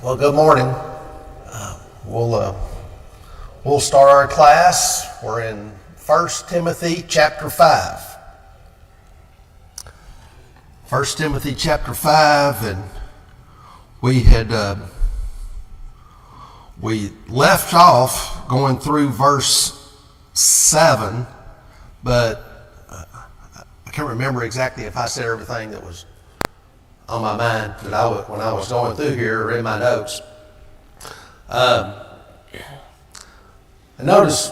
Well, good morning. We'll start our class. We're in 1 Timothy chapter 5. 1 Timothy chapter 5, and we left off going through verse 7, but I can't remember exactly if I said everything that was on my mind when I was going through here or in my notes. I notice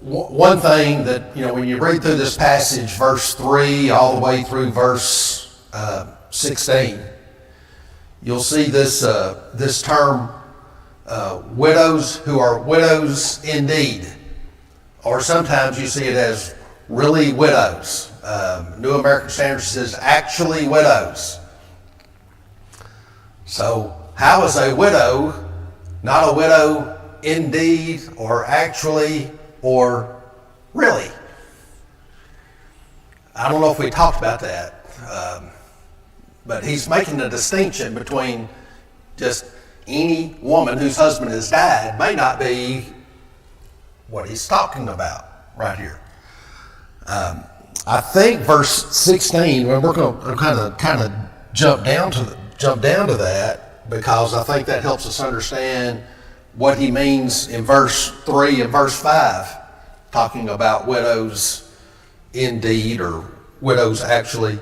one thing that, when you read through this passage, verse 3 all the way through verse 16, you'll see this term, widows who are widows indeed, or sometimes you see it as really widows. New American Standard says actually widows. So how is a widow not a widow indeed, or actually, or really? I don't know if we talked about that, but he's making a distinction between just any woman whose husband has died may not be what he's talking about right here. I think verse 16, and we're going to kind of jump down to that, because I think that helps us understand what he means in verse 3 and verse 5, talking about widows indeed, or widows actually.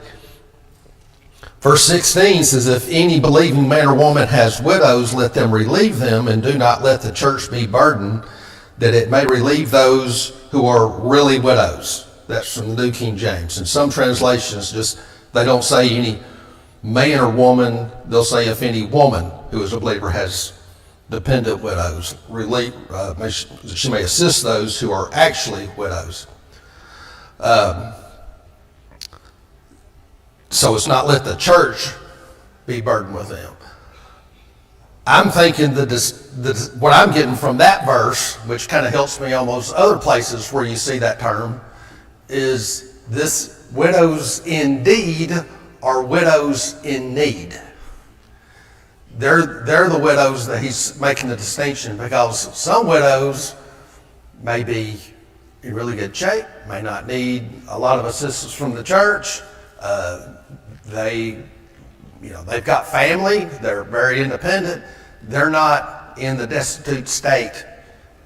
Verse 16 says, if any believing man or woman has widows, let them relieve them, and do not let the church be burdened, that it may relieve those who are really widows. That's from the New King James. In some translations, they don't say any man or woman. They'll say if any woman who is a believer has dependent widows, she may assist those who are actually widows. So it's not let the church be burdened with them. I'm thinking that what I'm getting from that verse, which kind of helps me on those other places where you see that term, is this widows indeed are widows in need. They're the widows that he's making the distinction, because some widows may be in really good shape, may not need a lot of assistance from the church. They've got family. They're very independent. They're not in the destitute state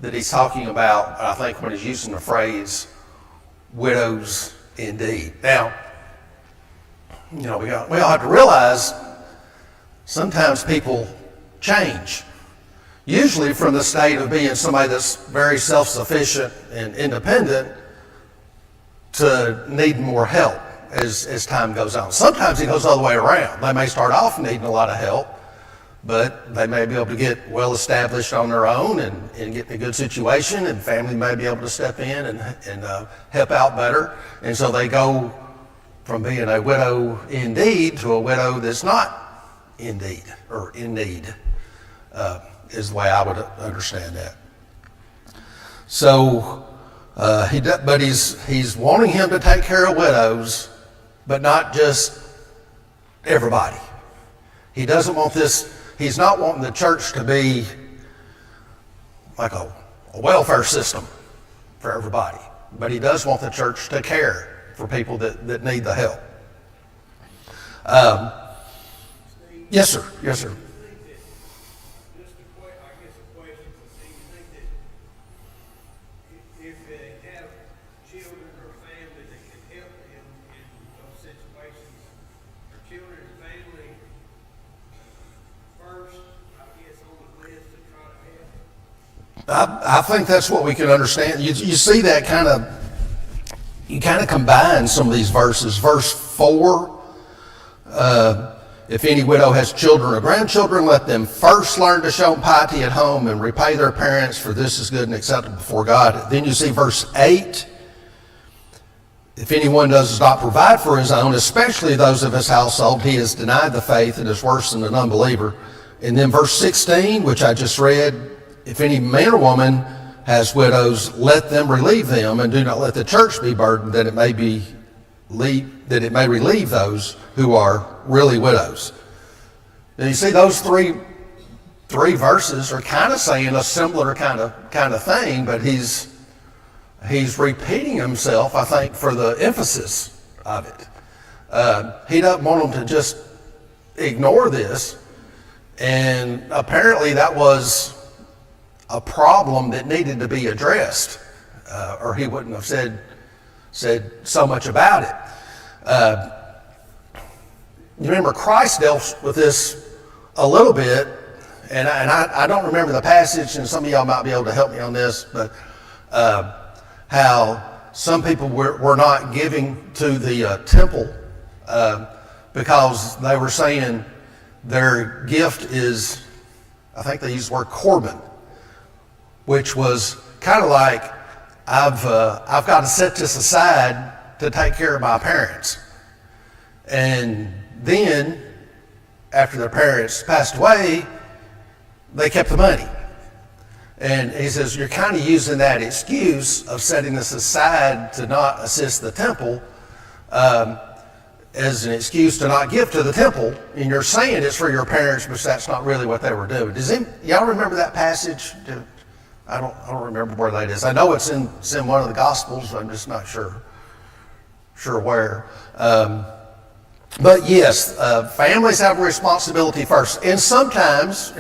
that he's talking about, I think, when he's using the phrase widows indeed. Now, we all have to realize sometimes people change, usually from the state of being somebody that's very self-sufficient and independent to needing more help as time goes on. Sometimes it goes all the way around. They may start off needing a lot of help, but they may be able to get well established on their own and get in a good situation, and family may be able to step in and help out better. And so they go from being a widow indeed to a widow that's not indeed, or in need, is the way I would understand that. So, but he's wanting him to take care of widows, but not just everybody. He doesn't want this. He's not wanting the church to be like a welfare system for everybody, but he does want the church to care for people that need the help. Yes, sir. Yes, sir. I think that's what we can understand. You see that you kind of combine some of these verses. Verse 4, if any widow has children or grandchildren, let them first learn to show piety at home and repay their parents, for this is good and acceptable before God. Then you see verse 8, if anyone does not provide for his own, especially those of his household, he has denied the faith and is worse than an unbeliever. And then verse 16, which I just read, if any man or woman has widows, let them relieve them, and do not let the church be burdened, that it may relieve those who are really widows. And you see those three 3 verses are kind of saying a similar kind of thing, but he's repeating himself, I think, for the emphasis of it. He doesn't want them to just ignore this, and apparently that was a problem that needed to be addressed, or he wouldn't have said so much about it. You remember Christ dealt with this a little bit, and I don't remember the passage, and some of y'all might be able to help me on this, but how some people were not giving to the temple because they were saying their gift is, I think they used the word Corban, which was kind of like, I've got to set this aside to take care of my parents. And then, after their parents passed away, they kept the money. And he says, you're kind of using that excuse of setting this aside to not assist the temple as an excuse to not give to the temple. And you're saying it's for your parents, but that's not really what they were doing. Y'all remember that passage? I don't remember where that is. I know it's in one of the Gospels, but I'm just not sure where. But yes, families have a responsibility first. And sometimes,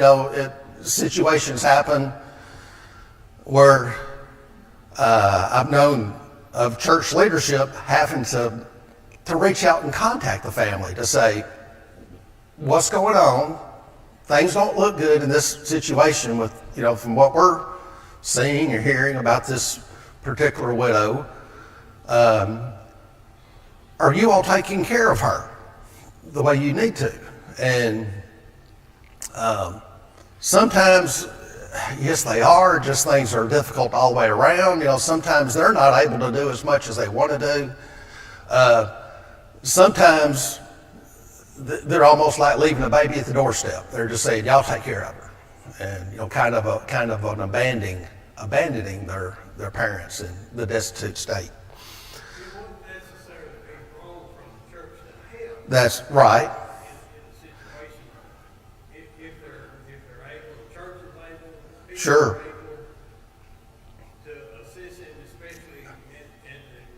situations happen where I've known of church leadership having to reach out and contact the family to say, what's going on? Things don't look good in this situation with, from what we're seeing or hearing about this particular widow. Are you all taking care of her the way you need to? And sometimes, yes, they are. Just things are difficult all the way around. Sometimes they're not able to do as much as they want to do. Sometimes they're almost like leaving a baby at the doorstep. They're just saying, "Y'all take care of her," and kind of an abandoning their parents in the destitute state. That's right. In a situation, if they're able, the church is able, people Sure. are able to assist him, especially in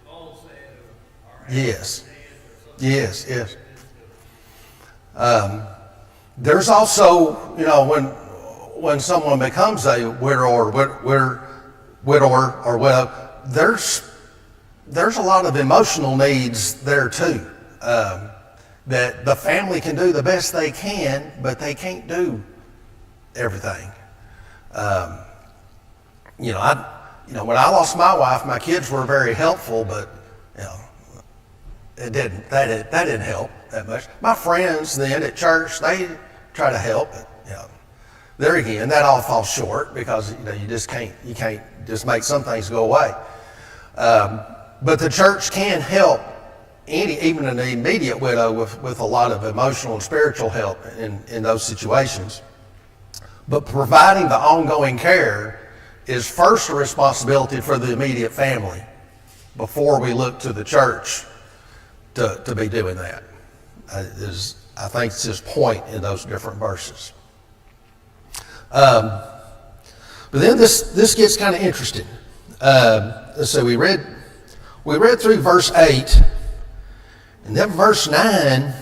the onset of our Yes. Yes. Yes. There's also, when someone becomes a widower or widow, there's a lot of emotional needs there too. That the family can do the best they can, but they can't do everything. When I lost my wife, my kids were very helpful, but that didn't help that much. My friends then at church, they try to help, but there again, that all falls short because you can't just make some things go away. But the church can help even an immediate widow with a lot of emotional and spiritual help in those situations. But providing the ongoing care is first a responsibility for the immediate family before we look to the church to be doing that. I think it's his point in those different verses. But then this gets kind of interesting. So we read through verse 8, and then verse 9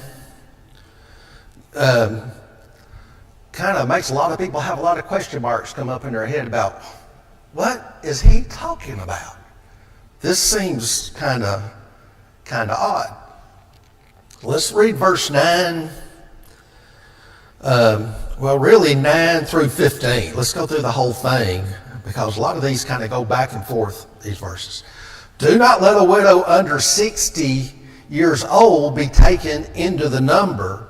kind of makes a lot of people have a lot of question marks come up in their head about what is he talking about? This seems kind of odd. Let's read verse 9. Really 9 through 15. Let's go through the whole thing because a lot of these kind of go back and forth, these verses. Do not let a widow under 60 years old be taken into the number,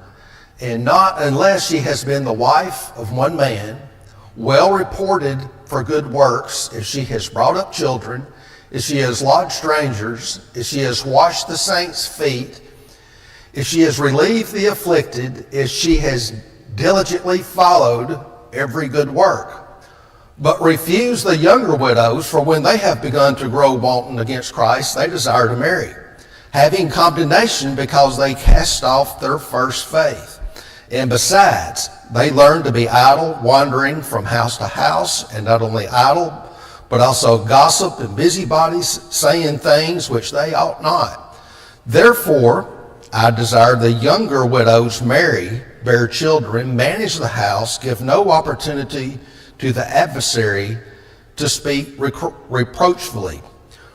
and not unless she has been the wife of one man, well reported for good works, if she has brought up children, if she has lodged strangers, if she has washed the saints' feet, if she has relieved the afflicted, if she has diligently followed every good work. But refuse the younger widows, for when they have begun to grow wanton against Christ, they desire to marry, having condemnation because they cast off their first faith. And besides, they learn to be idle, wandering from house to house, and not only idle, but also gossip and busybodies, saying things which they ought not. Therefore, I desire the younger widows marry, bear children, manage the house, give no opportunity to the adversary to speak reproachfully.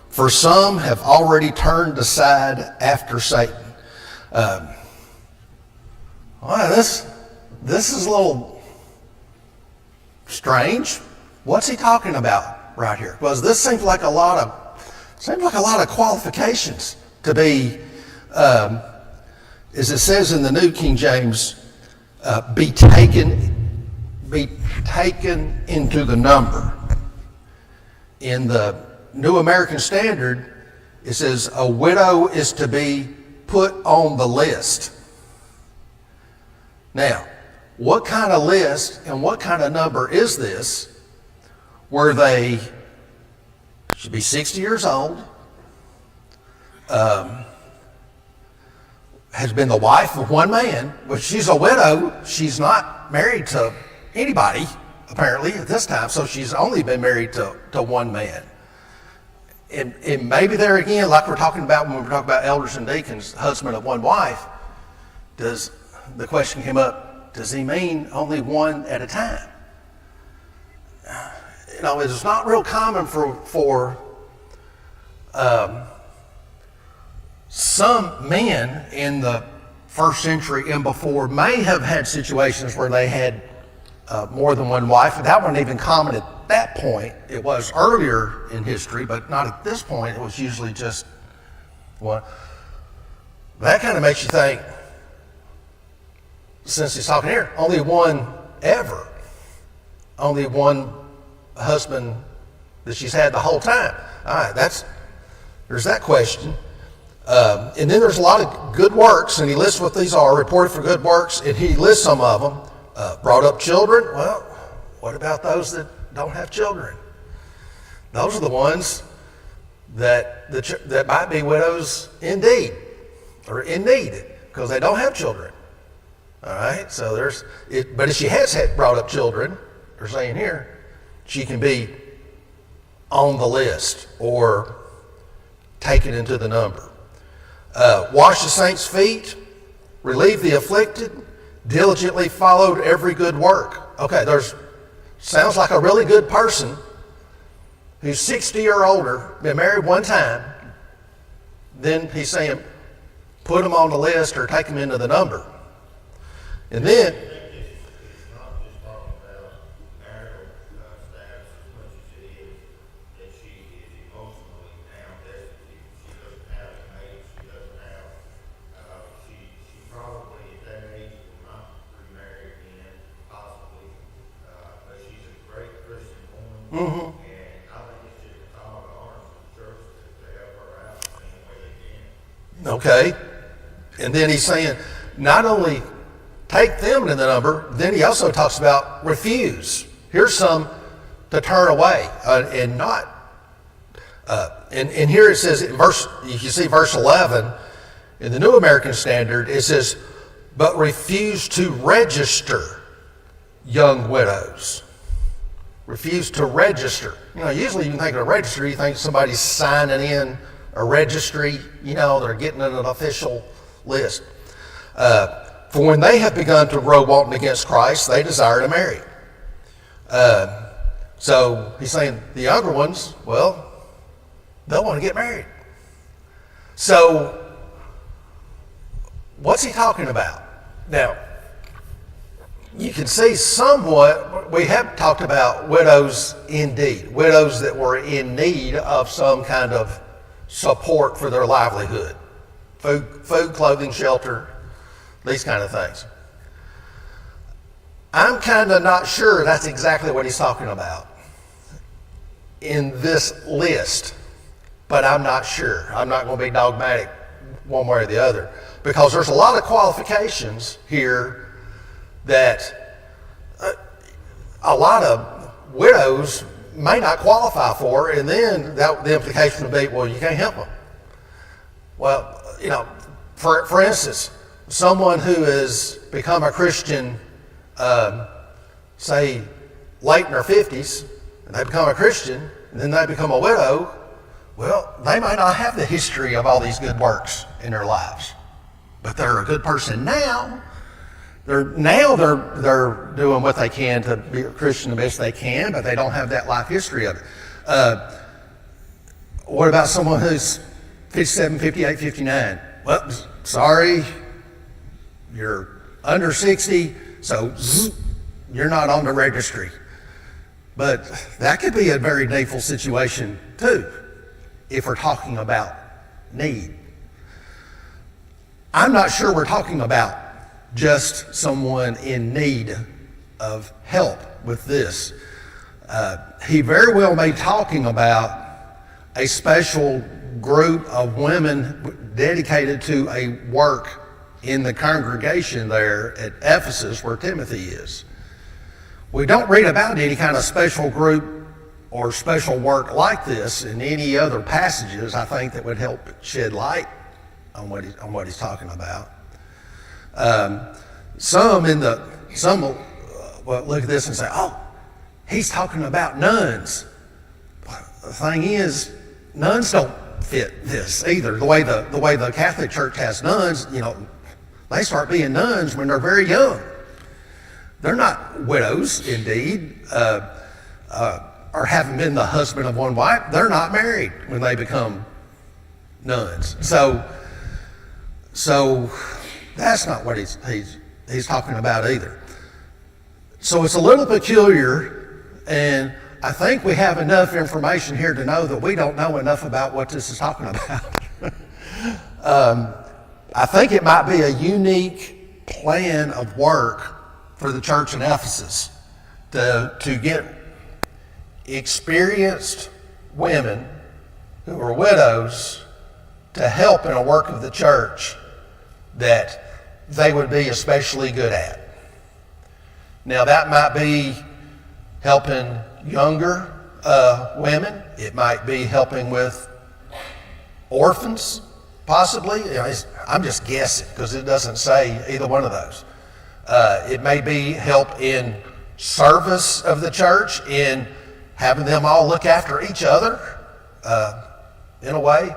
For some have already turned aside after Satan. This is a little strange. What's he talking about right here? Because this seems like a lot of qualifications to be, as it says in the New King James, be taken into the number. In the New American Standard, it says a widow is to be put on the list. Now, what kind of list and what kind of number is this where they should be 60 years old, has been the wife of one man, which she's a widow, she's not married to anybody, apparently, at this time, so she's only been married to one man. And maybe there again, like we're talking about when we're talking about elders and deacons, husband of one wife, the question came up, does he mean only one at a time? It's not real common for some men in the first century and before may have had situations where they had more than one wife. That wasn't even common at that point. It was earlier in history, but not at this point. It was usually just one. That kind of makes you think, since he's talking here, only one ever. Only one husband that she's had the whole time. All right, there's that question. And then there's a lot of good works, and he lists what these are, reported for good works, and he lists some of them. Brought up children, well, what about those that don't have children? Those are the ones that might be widows indeed, or in need, because they don't have children. All right, so but if she has brought up children, they're saying here, she can be on the list or taken into the number. Wash the saints' feet, relieve the afflicted, diligently followed every good work. Okay, sounds like a really good person who's 60 or older, been married one time. Then he's saying, put them on the list or take them into the number. And then, It's not just talking about marital status as much as it is that she is emotionally now destitute. She doesn't have a mate. She doesn't have. She probably at that age will not remarry again, possibly. But she's a great Christian woman, and I think it's just a call to arms to the church to help her out in any way they can. okay, and then he's saying, not only take them into the number, then he also talks about refuse. Here's some to turn away and not. And here it says, you can see verse 11, in the New American Standard, it says, but refuse to register young widows. Refuse to register. Usually you think of a registry, you think somebody's signing in a registry, they're getting in an official list. For when they have begun to grow wanton against Christ, they desire to marry. So he's saying the younger ones, well, they'll want to get married. So what's he talking about? Now, you can see somewhat, we have talked about widows indeed, widows that were in need of some kind of support for their livelihood. Food, clothing, shelter, these kind of things. I'm kind of not sure that's exactly what he's talking about in this list, but I'm not sure. I'm not going to be dogmatic one way or the other, because there's a lot of qualifications here that a lot of widows may not qualify for, and then the implication would be, well, you can't help them. Well, for instance, someone who has become a Christian, say, late in their 50s, and they become a Christian, and then they become a widow, well, they might not have the history of all these good works in their lives, but they're a good person now. They're doing what they can to be a Christian the best they can, but they don't have that life history of it. What about someone who's 57, 58, 59? Well, sorry, you're under 60, so you're not on the registry. But that could be a very needful situation too, if we're talking about need. I'm not sure we're talking about just someone in need of help with this. He very well may be talking about a special group of women dedicated to a work in the congregation there at Ephesus where Timothy is. We don't read about any kind of special group or special work like this in any other passages, I think, that would help shed light on what he's talking about. Some will look at this and say, "Oh, he's talking about nuns." The thing is, nuns don't fit this either. The way the Catholic Church has nuns, they start being nuns when they're very young. They're not widows, indeed, or haven't been the husband of one wife. They're not married when they become nuns. So that's not what he's talking about either. So it's a little peculiar, and I think we have enough information here to know that we don't know enough about what this is talking about. I think it might be a unique plan of work for the church in Ephesus to get experienced women who are widows to help in a work of the church that they would be especially good at. Now, that might be helping younger women. It might be helping with orphans, possibly. I'm just guessing because it doesn't say either one of those. It may be help in service of the church, in having them all look after each other in a way.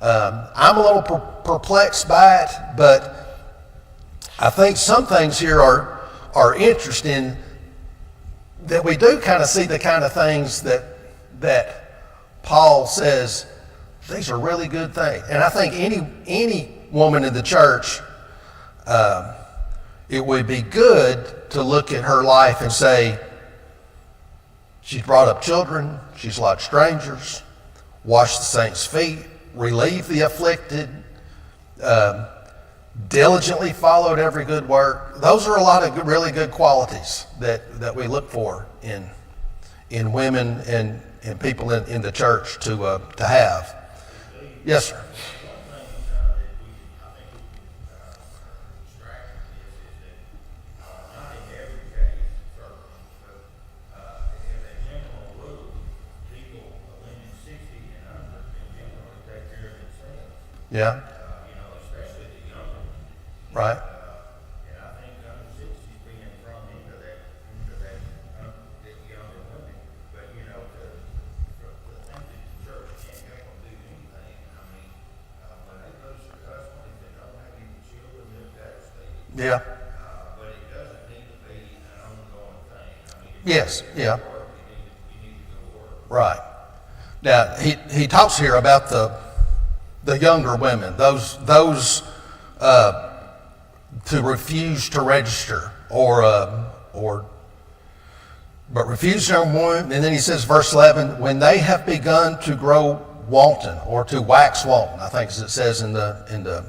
I'm a little perplexed by it, but I think some things here are interesting, that we do kind of see the kind of things that Paul says, these are really good things. And I think any woman in the church, it would be good to look at her life and say, she's brought up children, she's lodged strangers, washed the saints' feet, relieved the afflicted, diligently followed every good work. Those are a lot of really good qualities that we look for in women and people in the church to have. Yes, sir. Yeah. Especially the younger ones. Right. And I think under 60's being thrown into that younger women. But to think that the church can't help them do anything. I mean, when they go to customers that don't have any children, they're devastated. Yeah. But it doesn't need to be an ongoing thing. I mean, Yes. Yeah. work, you need to go work. Right. Now he talks here about the younger women, those to refuse to register but refuse to women. And then he says, verse 11, when they have begun to grow wanton or to wax wanton, I think as it says in the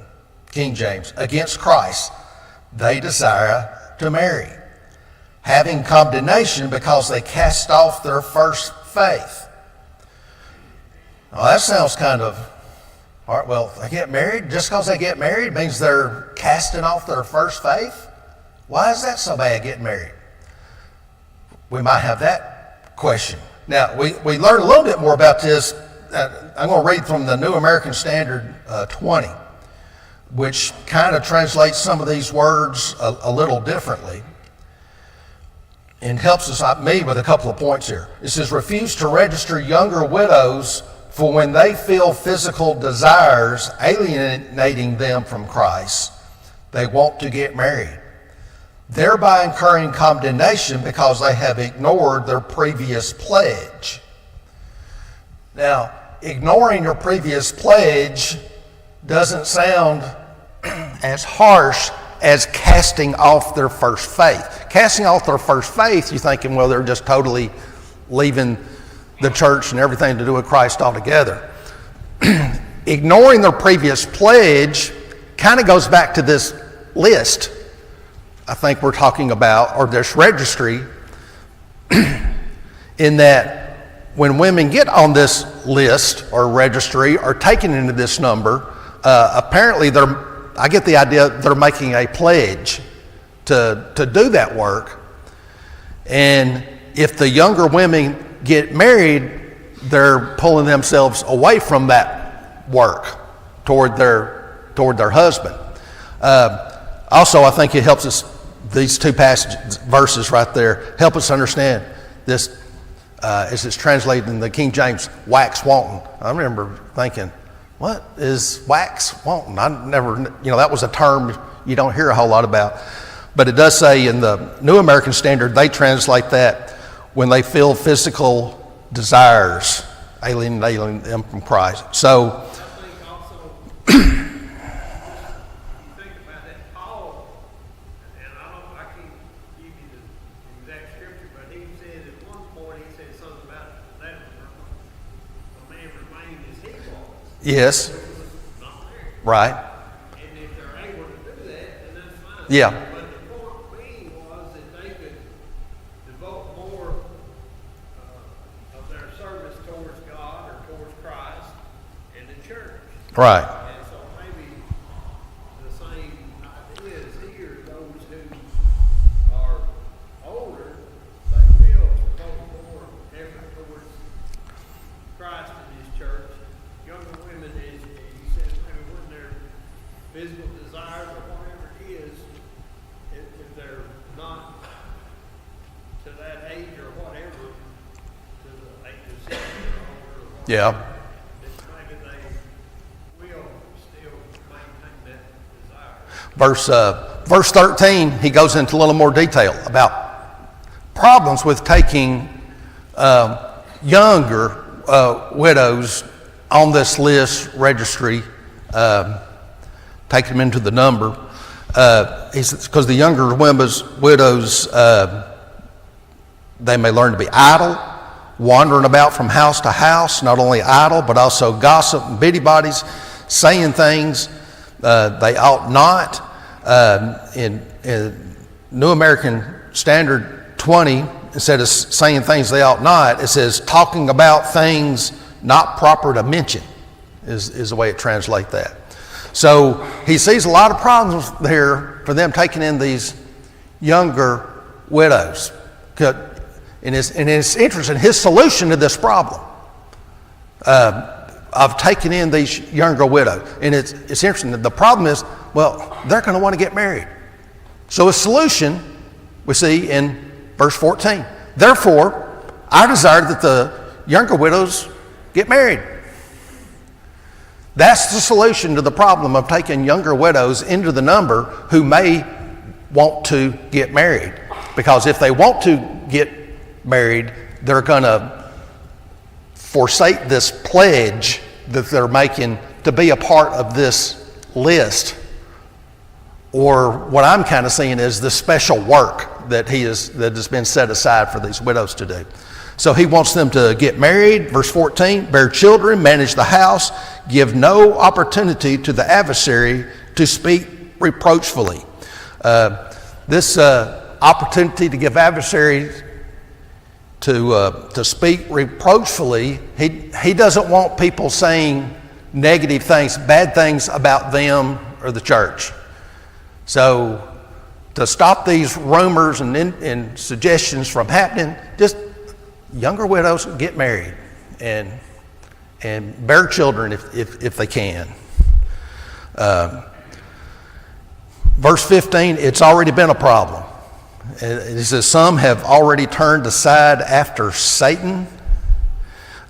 King James, against Christ, they desire to marry, having condemnation because they cast off their first faith. Now that sounds kind of, all right, well, they get married. Just because they get married means they're casting off their first faith? Why is that so bad, getting married? We might have that question. Now, we learned a little bit more about this. I'm going to read from the New American Standard 20. which kind of translates some of these words a little differently and helps us, me, with a couple of points here. It says, refuse to register younger widows for when they feel physical desires alienating them from Christ, they want to get married, thereby incurring condemnation because they have ignored their previous pledge. Now, ignoring your previous pledge doesn't sound as harsh as casting off their first faith. Casting off their first faith, you're thinking, well, they're just totally leaving the church and everything to do with Christ altogether. Ignoring their previous pledge kind of goes back to this list I think we're talking about, or this registry, in that when women get on this list or registry or taken into this number, apparently I get the idea they're making a pledge to do that work. And if the younger women get married, they're pulling themselves away from that work toward their husband. Also, I think it helps us, these two verses right there, help us understand this, as it's translated in the King James, wax wanton. I remember thinking, what is wax wanton? I never, that was a term you don't hear a whole lot about. But it does say in the New American Standard, they translate that when they feel physical desires alienating them from Christ. So, I think also, you think about that, Paul, and I can't give you the exact scripture, but he said at one point, he said something about that a man remained as he was. yes, Not there. right, And if they're able to do that, then that's fine. yeah, But the point being was that they could devote more of their service towards God or towards Christ and the church. right, And so maybe the same idea is here, those who are older, they will devote more effort towards Christ and His church. Younger women, as you said, maybe when their physical desires or whatever it is, if they're not to that age or whatever, to the age of 60 or older, or whatever, yeah. then maybe they will still maintain that desire. Verse 13, he goes into a little more detail about problems with taking younger widows on this list registry, taking them into the number. Because the younger widows, they may learn to be idle, wandering about from house to house, not only idle, but also gossip and busybodies, saying things they ought not. In New American Standard 20, instead of saying things they ought not, it says talking about things not proper to mention is the way it translates that. So he sees a lot of problems there for them taking in these younger widows. And it's interesting, his solution to this problem of taking in these younger widows. And it's interesting that the problem is, well, they're going to want to get married. So a solution we see in verse 14. Therefore, I desire that the younger widows get married. That's the solution to the problem of taking younger widows into the number who may want to get married. Because if they want to get married, they're going to forsake this pledge that they're making to be a part of this list. Or what I'm kind of seeing is the special work that has been set aside for these widows to do. So he wants them to get married, verse 14, bear children, manage the house, give no opportunity to the adversary to speak reproachfully. This opportunity to give adversary to speak reproachfully, he doesn't want people saying negative things, bad things about them or the church. So to stop these rumors and suggestions from happening, just younger widows get married and bear children if they can. Verse 15, it's already been a problem. It says, some have already turned aside after Satan.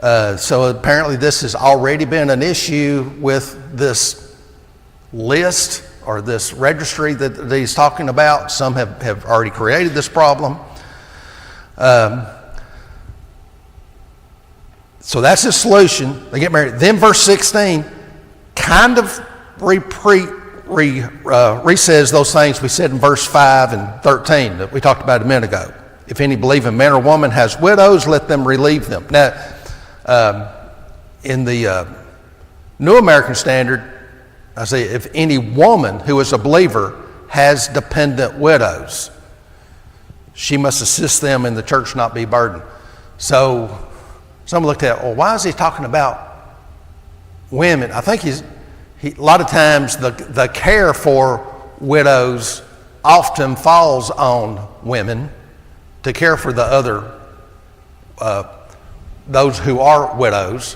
So apparently this has already been an issue with this list or this registry that he's talking about. Some have already created this problem. So that's his solution. They get married. Then verse 16 kind of re-says those things we said in verse 5 and 13 that we talked about a minute ago. If any believing man or woman has widows, let them relieve them. Now, in the New American Standard, I say if any woman who is a believer has dependent widows, she must assist them and the church not be burdened. So some looked at, well, why is he talking about women? I think a lot of times the care for widows often falls on women to care for the other, those who are widows.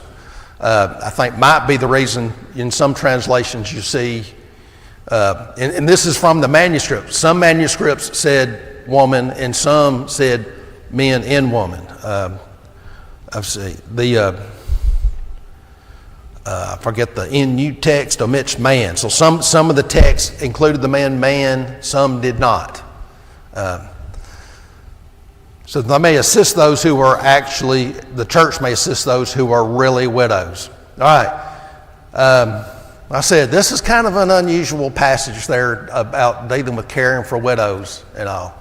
I think might be the reason in some translations you see, and this is from the manuscript. Some manuscripts said woman and some said men and woman. I forget the NU text omits man. So some of the texts included the man, some did not. So they may assist those who are actually, the church may assist those who are really widows. All right. I said this is kind of an unusual passage there about dealing with caring for widows and all.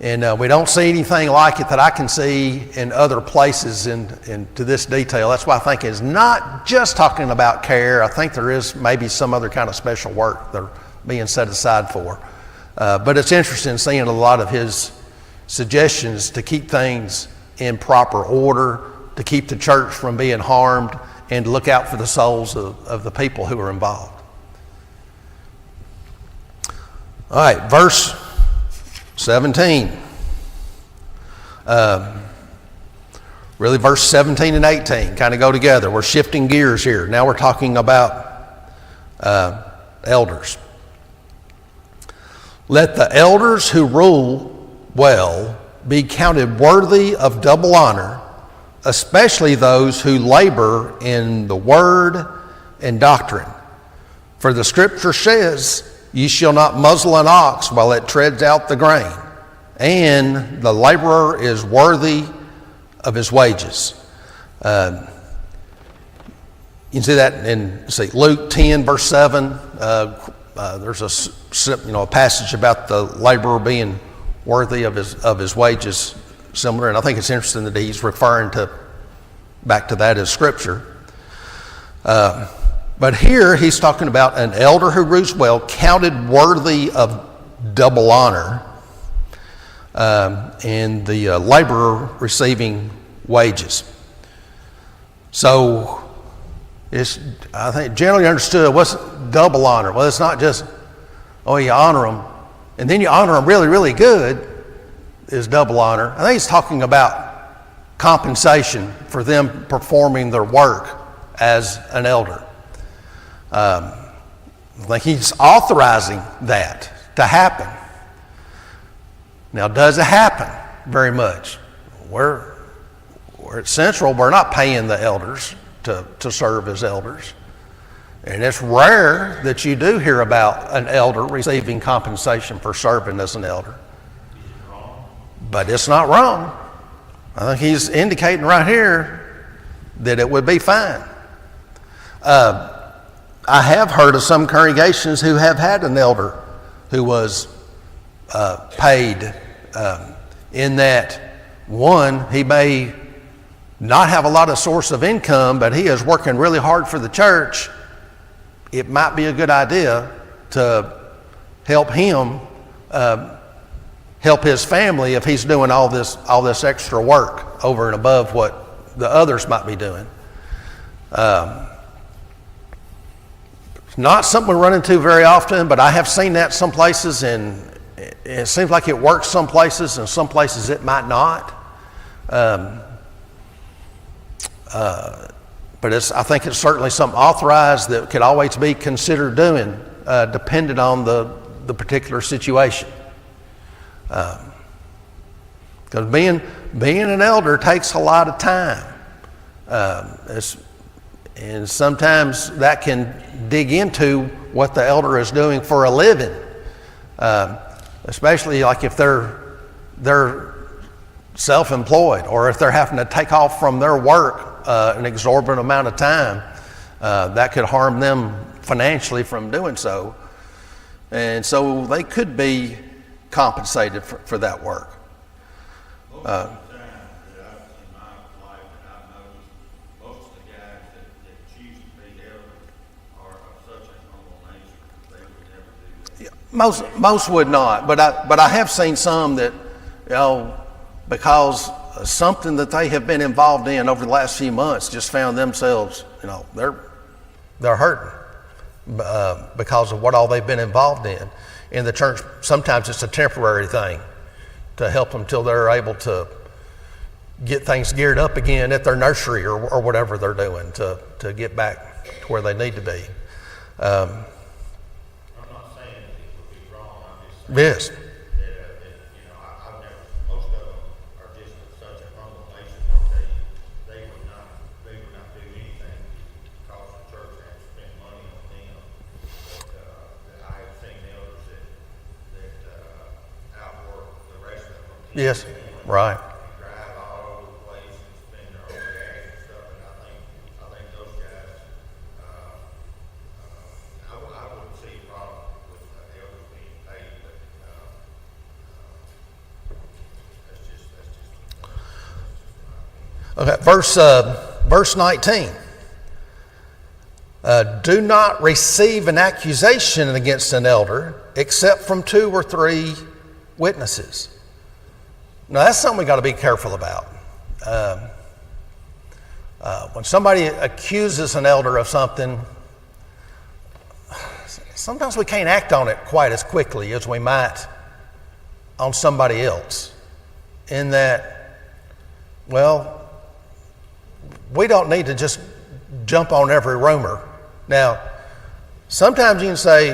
And we don't see anything like it that I can see in other places in to this detail. That's why I think it's not just talking about care. I think there is maybe some other kind of special work they're being set aside for. But it's interesting seeing a lot of his suggestions to keep things in proper order, to keep the church from being harmed, and to look out for the souls of the people who are involved. All right, verse 17. Really verse 17 and 18 kind of go together. We're shifting gears here. Now we're talking about elders. Let the elders who rule well be counted worthy of double honor, especially those who labor in the word and doctrine. For the scripture says, ye shall not muzzle an ox while it treads out the grain, and the laborer is worthy of his wages. You can see that in Luke 10, verse 7. There's a passage about the laborer being worthy of his wages, similar, and I think it's interesting that he's referring back to that as scripture. But here he's talking about an elder who rules well, counted worthy of double honor, and the laborer receiving wages. So it's, I think, generally understood what's double honor. Well, it's not just, you honor them, and then you honor them really, really good is double honor. I think he's talking about compensation for them performing their work as an elder. I think he's authorizing that to happen. Now, does it happen very much? We're at Central, we're not paying the elders to serve as elders. And it's rare that you do hear about an elder receiving compensation for serving as an elder. But it's not wrong. I think he's indicating right here that it would be fine. I have heard of some congregations who have had an elder who was paid in that, one, he may not have a lot of source of income, but he is working really hard for the church. It might be a good idea to help him help his family if he's doing all this extra work over and above what the others might be doing. It's not something we run into very often, but I have seen that some places, and it seems like it works some places, and some places it might not. But I think it's certainly something authorized that could always be considered doing dependent on the particular situation. Because being an elder takes a lot of time. And sometimes that can dig into what the elder is doing for a living. Especially like if they're self-employed, or if they're having to take off from their work an exorbitant amount of time, that could harm them financially from doing so. And so they could be compensated for that work. Most of the time that I've in my life that I've noticed, most of the guys that choose to be elders are of such a humble nature that they would never do that. Most would not, but I have seen some that, because something that they have been involved in over the last few months, just found themselves, they're hurting because of what all they've been involved in the church. Sometimes it's a temporary thing to help them till they're able to get things geared up again at their nursery or whatever they're doing to get back to where they need to be. I'm not saying that it would be wrong. I'm just saying Yes. that I've never. Most of them are just of such a humble nature that they would not do anything because the church has to spend money on them. That I have seen elders that outwork the rest of them. Yes, right. Drive all over the place and spend their own gas and stuff. And I think those guys. I wouldn't see a problem with elders being paid, but that's just my opinion. Okay, verse 19. Do not receive an accusation against an elder except from 2 or 3 witnesses. Now that's something we got to be careful about. When somebody accuses an elder of something, sometimes we can't act on it quite as quickly as we might on somebody else. In that, we don't need to just jump on every rumor. Now, sometimes you can say,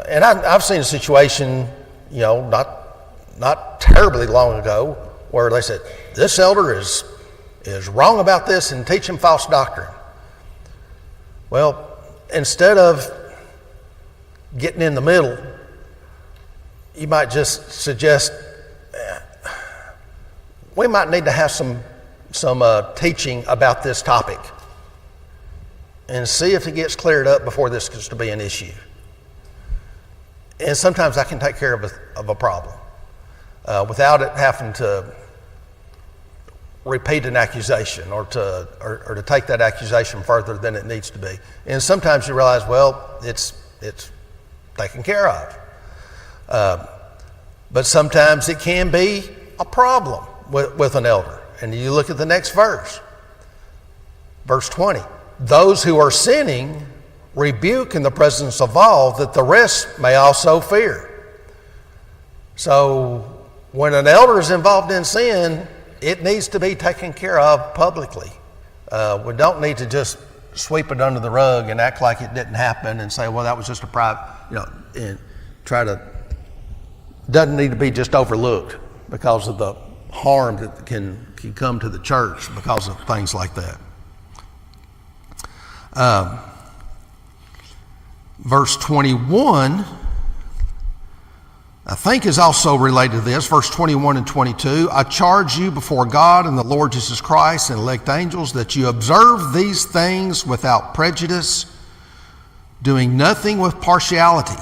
and I've seen a situation, not terribly long ago, where they said, this elder is wrong about this and teaching false doctrine. Well, instead of getting in the middle, you might just suggest, we might need to have some teaching about this topic and see if it gets cleared up before this gets to be an issue. And sometimes that can take care of a problem without it having to repeat an accusation or to take that accusation further than it needs to be. And sometimes you realize, it's taken care of. But sometimes it can be a problem with an elder. And you look at the next verse, verse 20. Those who are sinning rebuke in the presence of all, that the rest may also fear. So when an elder is involved in sin, it needs to be taken care of publicly. We don't need to just sweep it under the rug and act like it didn't happen and say, that was just a private, and doesn't need to be just overlooked because of the harm that can come to the church because of things like that. Verse 21, I think is also related to this. Verse 21 and 22, I charge you before God and the Lord Jesus Christ and elect angels that you observe these things without prejudice, doing nothing with partiality.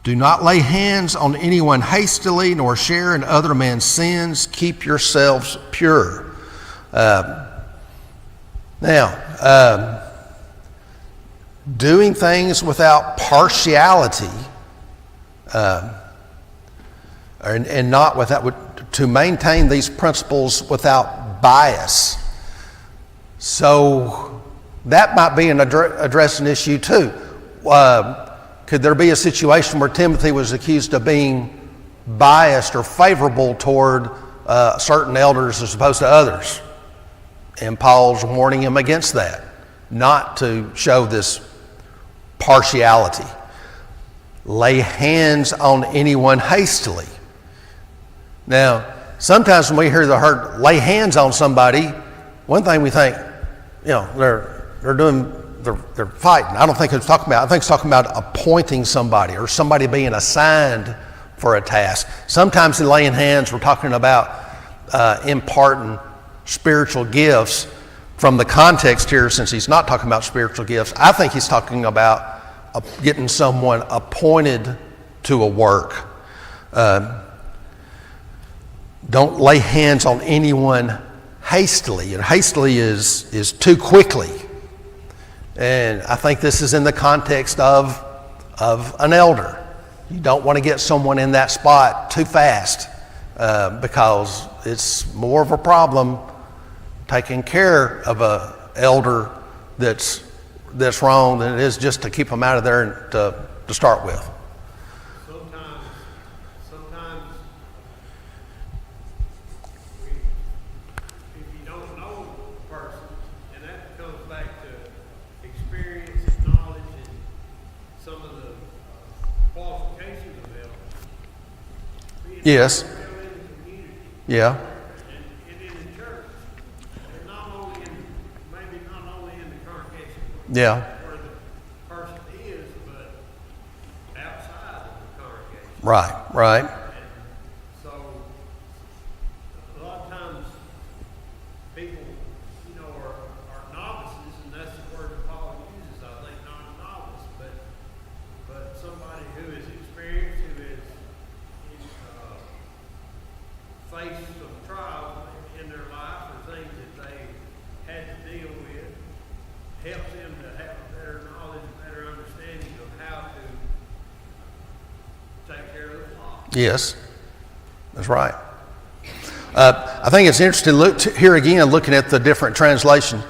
Do not lay hands on anyone hastily, nor share in other men's sins. Keep yourselves pure. Doing things without partiality and not without, to maintain these principles without bias. So that might be address an issue too. Could there be a situation where Timothy was accused of being biased or favorable toward certain elders as opposed to others? And Paul's warning him against that, not to show this partiality. Lay hands on anyone hastily. Now, sometimes when we hear the word lay hands on somebody, one thing we think, they're fighting. I don't think it's talking about, I think it's talking about appointing somebody or somebody being assigned for a task. Sometimes in laying hands, we're talking about imparting spiritual gifts. From the context here, since he's not talking about spiritual gifts, I think he's talking about getting someone appointed to a work. Don't lay hands on anyone hastily. And hastily is too quickly. And I think this is in the context of an elder. You don't want to get someone in that spot too fast because it's more of a problem taking care of an elder that's wrong than it is just to keep them out of there to start with. Sometimes if you don't know the person, and that comes back to experience and knowledge and some of the qualifications of them. Yes. In the community. Yeah. And in the church. And not only in the congregation. Yeah. Where the person is, but outside of the congregation. Right. And so, a lot of times, people, are novices, and that's the word that Paul uses, I think, not a novice, but somebody who is experienced, who is faced some trials in their life or things that they had to deal with, helps them to have a better knowledge, a better understanding of how to take care of the flock. Yes. That's right. I think it's interesting here again, looking at the different translation.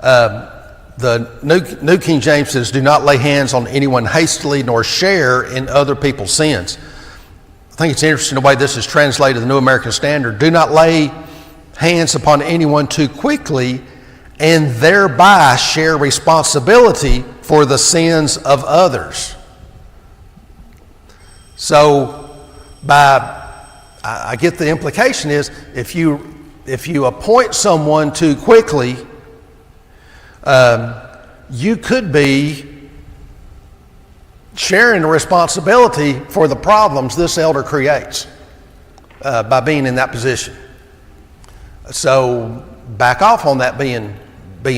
The New King James says, "Do not lay hands on anyone hastily, nor share in other people's sins." I think it's interesting the way this is translated, the New American Standard. "Do not lay hands upon anyone too quickly, and thereby share responsibility for the sins of others." So, I get the implication is if you appoint someone too quickly, you could be sharing the responsibility for the problems this elder creates by being in that position. So back off on that being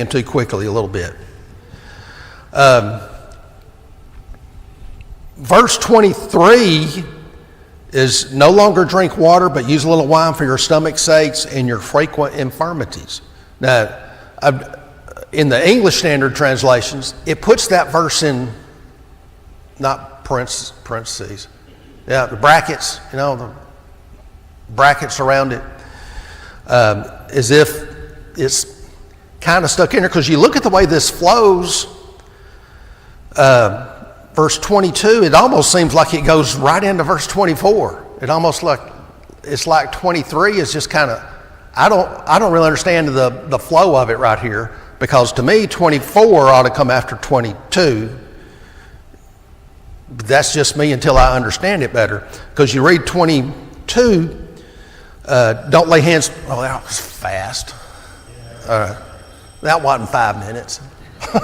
too quickly a little bit. Verse 23 is no longer drink water, but use a little wine for your stomach's sakes and your frequent infirmities. Now, in the English Standard translations, it puts that verse in not parentheses. Yeah, the brackets, the brackets around it, as if it's kind of stuck in there. Because you look at the way this flows, verse 22, it almost seems like it goes right into verse 24. It's like 23 is just kind of, I don't really understand the flow of it right here, because to me 24 ought to come after 22. But that's just me until I understand it better. Because you read 22, don't lay hands. Oh, that was fast. That wasn't 5 minutes. All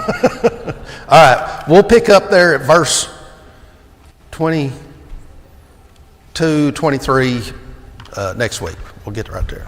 right, we'll pick up there at verse 22, 23 next week. We'll get right there.